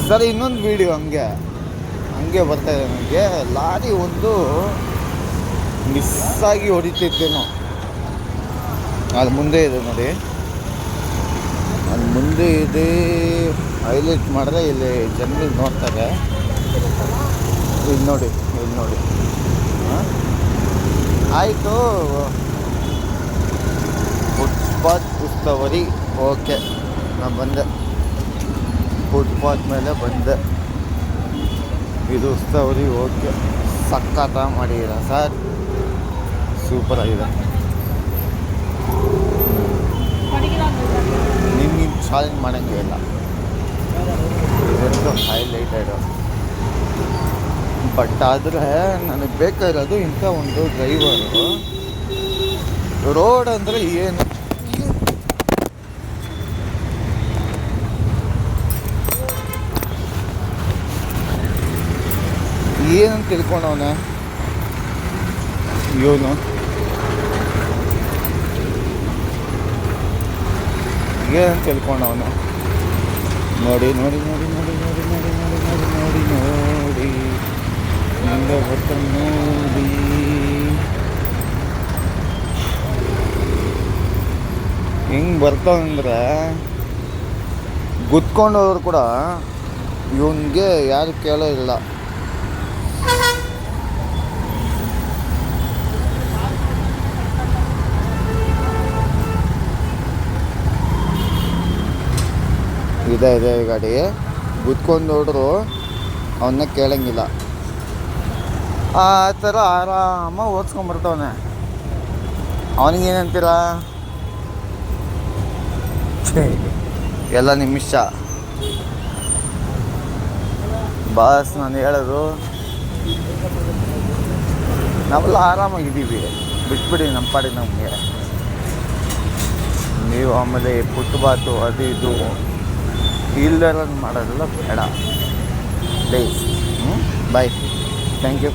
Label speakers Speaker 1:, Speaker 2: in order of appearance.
Speaker 1: Sir ಇನ್ನೊಂದು video ಹಂಗೆ ಬರ್ತಾಯಿದೆ ನನಗೆ. ಲಾರಿ ಒಂದು ಮಿಸ್ಸಾಗಿ ಹೊಡಿತಿದ್ದೇನೋ. ಅದು ಮುಂದೆ ಇದೆ ನೋಡಿ, ಅದು ಮುಂದೆ ಇದೆ. ಹೈಲೈಟ್ ಮಾಡಿದ್ರೆ ಇಲ್ಲಿ ಜನರು ನೋಡ್ತಾರೆ. ಇಲ್ಲಿ ನೋಡಿ ಆಯಿತು. ಫುಟ್ಪಾತ್ ಉಸ್ತುವಾರಿ ಓಕೆ, ನಾನು ಬಂದೆ. ಫುಟ್ಪಾತ್ ಮೇಲೆ ಬಂದೆ. ಇದು ಉಸ್ತುವಾರಿ ಓಕೆ, ಸಖತ್ತ ಮಾಡಿದ್ದೀರ ಸರ್, ಸೂಪರ್ ಆಗಿದೆ. ನಿಮ್ಗೆ ಚಾಲೆಂಜ್ ಮಾಡೋಂಗೆ ಇಲ್ಲ, ಇದಂತೂ ಹೈಲೈಟೆಡು. ಬಟ್ ಆದರೆ ನನಗೆ ಬೇಕಾಗಿರೋದು ಇಂಥ ಒಂದು ಡ್ರೈವರು. ರೋಡ್ ಅಂದರೆ ಏನಂತ ತಿಳ್ಕೊಂಡವನೆ ಇವನು. ಏನಂತ ತಿಳ್ಕೊಂಡವನು. ನೋಡಿ ಹಿಂಗೆ ಬರ್ತಾನೆ ನೋಡಿ. ಹಿಂಗೆ ಬರ್ತಾವಂದ್ರೆ ಗುದ್ಕೊಂಡವ್ರು ಕೂಡ ಇವನಿಗೆ ಯಾರು ಕೇಳೋ ಇಲ್ಲ. ಇದೆ ಗಾಡಿ, ಗುದ್ಕೊಂಡು ಹೋದ್ರು ಅವನ್ನ ಕೇಳಂಗಿಲ್ಲ. ಆ ಥರ ಆರಾಮಾಗಿ ಓದಿಸ್ಕೊಂಬರ್ತಾವನೆ. ಅವನಿಗೇನಂತೀರ? ಎಲ್ಲ ನಿಮಿಷ ಬಾಸ್. ನಾನು ಹೇಳೋದು, ನಾವೆಲ್ಲ ಆರಾಮಾಗಿದ್ದೀವಿ, ಬಿಟ್ಬಿಡಿ ನಮ್ಮ ಪಾಡಿಗೆ ನಮಗೆ. ನೀವು ಆಮೇಲೆ ಫುಟ್ಪಾತು ಅದು ಇದು ಇಲ್ದೆಲ್ಲ ಮಾಡೋದೆಲ್ಲ ಬೇಡ ಪ್ಲೀಸ್. Bye, thank you.